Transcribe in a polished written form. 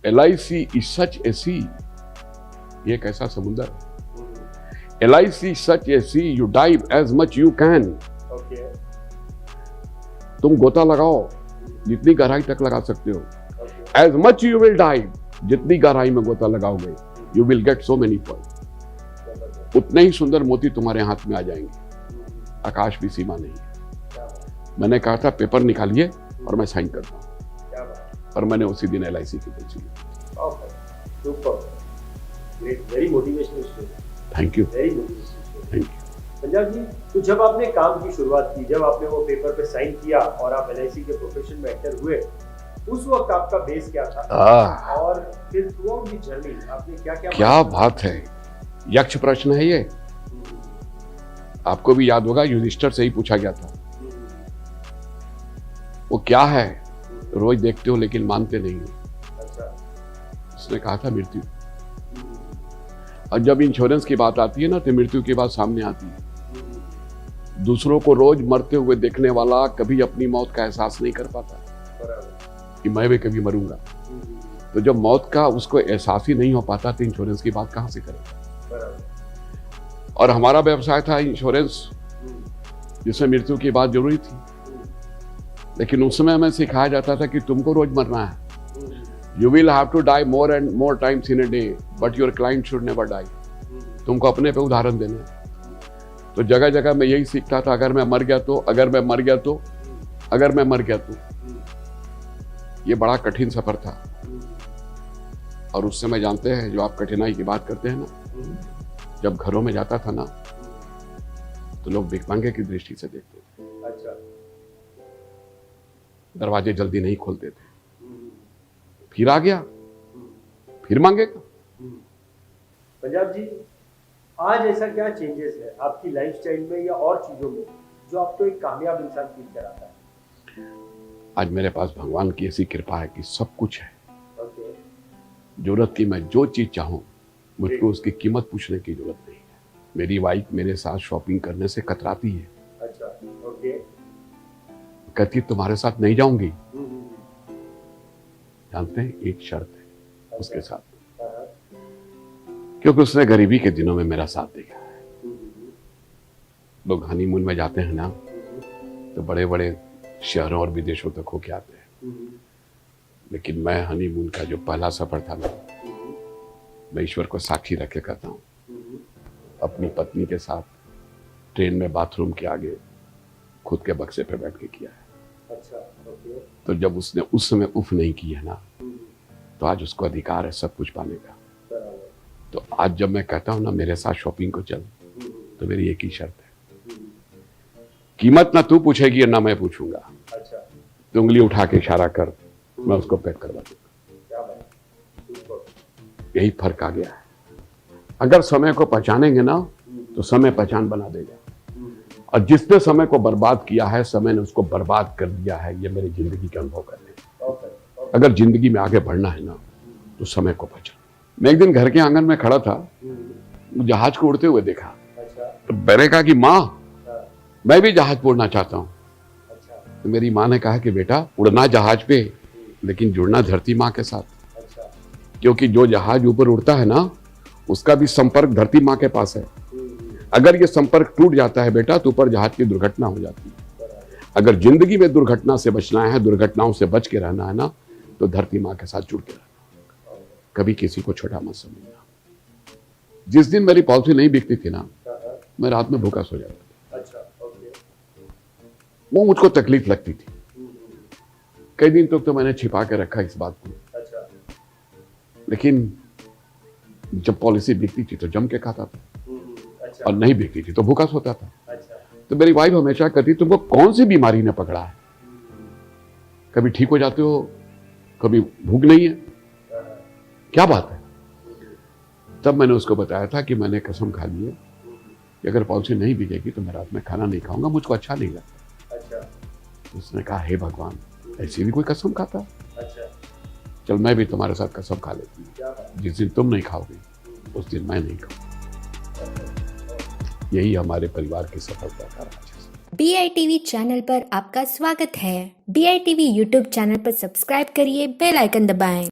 LIC is such a sea. ये एक ऐसा समुद्र है. LIC is such a sea. You dive as much you can. Okay. तुम गोता लगाओ जितनी गहराई तक लगा सकते हो. Okay. As much you will dive. जितनी गहराई में गोता लगाओगे, you will get so many pearls. उतने ही सुंदर मोती तुम्हारे हाथ में आ जाएंगे. आकाश भी सीमा नहीं है. मैंने कहा था पेपर निकालिए और मैं साइन करता हूँ. और मैंने उसी दिन LIC की पर्ची ली. Very motivational story. Thank you. Very motivational story. Thank you. Punjab ji, तो जब आपने काम की शुरुआत की, जब आपने वो पेपर पे साइन किया और आप LIC के प्रोफेशन में एंटर हुए, उस वक्त आपका बेस क्या था? और फिर थ्रू आउट द जर्नी आपने क्या बात है. यक्ष प्रश्न है ये. आपको भी याद होगा, युधिष्ठिर से ही पूछा गया था. वो क्या है? रोज देखते हो लेकिन मानते नहीं हो. अच्छा. उसने कहा था मृत्यु. और जब इंश्योरेंस की बात आती है ना, तो मृत्यु की बात सामने आती है. दूसरों को रोज मरते हुए देखने वाला कभी अपनी मौत का एहसास नहीं कर पाता कि मैं भी कभी मरूंगा. तो जब मौत का उसको एहसास ही नहीं हो पाता, तो इंश्योरेंस की बात कहां से करेगा? और हमारा व्यवसाय था इंश्योरेंस, जिसमें मृत्यु की बात जरूरी थी. लेकिन उस समय हमें सिखाया जाता था कि तुमको रोज मरना है. You will have to die more and more times in a day, but your client should never die. तुमको अपने पे उदाहरण देना है. तो जगह जगह मैं यही सीखता था, अगर मैं मर गया तो, अगर मैं मर गया तो, अगर मैं मर गया तो. ये बड़ा कठिन सफर था. और उस समय जानते हैं, जो आप कठिनाई की बात करते हैं ना, जब घरों में जाता था ना, तो लोग भिखमंगे की दृष्टि से देखते थे. अच्छा. दरवाजे जल्दी नहीं खोलते थे. फिर आ गया, फिर मांगेगा. पंजाब जी, आज ऐसा क्या चेंजेस है आपकी लाइफस्टाइल में या और चीजों में जो आपको एक कामयाब इंसान फील कराता है? आज मेरे पास भगवान की ऐसी कृपा है कि सब कुछ है. ओके. जरूरत की मैं जो चीज चाहूं, मुझको उसकी कीमत पूछने की जरूरत नहीं है. मेरी वाइफ मेरे साथ शॉपिंग करने से कतराती है. अच्छा. ओके. कहती तुम्हारे साथ नहीं जाऊंगी. जानते हैं, एक शर्त है उसके साथ, क्योंकि उसने गरीबी के दिनों में मेरा साथ दिया है. लोग हनीमून में जाते हैं ना, तो बड़े बड़े शहरों और विदेशों तक होके आते हैं. लेकिन मैं हनीमून का जो पहला सफर था ना, मैं ईश्वर को साक्षी रख के कहता हूँ, अपनी पत्नी के साथ ट्रेन में बाथरूम के आगे खुद के बक्से पे बैठ के किया है. अच्छा. ओके. तो जब उसने उस समय उफ नहीं की है ना, तो आज उसको अधिकार है सब कुछ पाने का. तो आज जब मैं कहता हूं ना, मेरे साथ शॉपिंग को चल, तो मेरी एक ही शर्त है, कीमत ना तू पूछेगी और ना मैं पूछूंगा. अच्छा. तो उंगली उठा के इशारा कर, मैं उसको पैक करवा दूंगा. यही फर्क आ गया है. अगर समय को पहचानेंगे ना, तो समय पहचान बना देगा. और जिसने समय को बर्बाद किया है, समय ने उसको बर्बाद कर दिया है. ये मेरी जिंदगी के अनुभव करने. अगर जिंदगी में आगे बढ़ना है ना, तो समय को पहचान. मैं एक दिन घर के आंगन में खड़ा था, जहाज को उड़ते हुए देखा. तो मैंने कहा कि माँ, मैं भी जहाज पे उड़ना चाहता हूँ. तो मेरी माँ ने कहा कि बेटा, उड़ना जहाज पे, लेकिन जुड़ना धरती माँ के साथ. क्योंकि जो जहाज ऊपर उड़ता है ना, उसका भी संपर्क धरती माँ के पास है. अगर ये संपर्क टूट जाता है बेटा, तो ऊपर जहाज की दुर्घटना हो जाती है. अगर जिंदगी में दुर्घटना से बचना है, दुर्घटनाओं से बच के रहना है ना, तो धरती माँ के साथ जुड़ के रहना. कभी किसी को छोटा मत समझना. जिस दिन मेरी पॉलिसी नहीं बिकती थी ना, मैं रात में भूखा सो जाता था. अच्छा. ओके. वो मुझको तकलीफ लगती थी. कई दिन तक तो मैंने छिपा के रखा इस बात को. अच्छा. लेकिन जब पॉलिसी बिकती थी तो जम के खाता था. अच्छा. और नहीं बिकती थी तो भूखा सोता था. अच्छा. तो मेरी वाइफ हमेशा कहती, तुमको कौन सी बीमारी ने पकड़ा है? कभी ठीक हो जाते हो, कभी भूख नहीं है, क्या बात है? तब मैंने उसको बताया था कि मैंने कसम खा ली है कि अगर पॉलिसी नहीं बिकेगी तो मैं रात में खाना नहीं खाऊंगा, मुझको अच्छा नहीं लगता. अच्छा. उसने कहा, हे भगवान, ऐसी भी कोई कसम खाता? अच्छा. चल मैं भी तुम्हारे साथ कसम खा लेती हूँ. जिस दिन तुम नहीं खाओगे, उस दिन मैं नहीं खाऊंगा. यही हमारे परिवार की सफलता का राज है. BITV चैनल पर आपका स्वागत है. BITV YouTube चैनल पर सब्सक्राइब करिए, बेल आइकन दबाएं.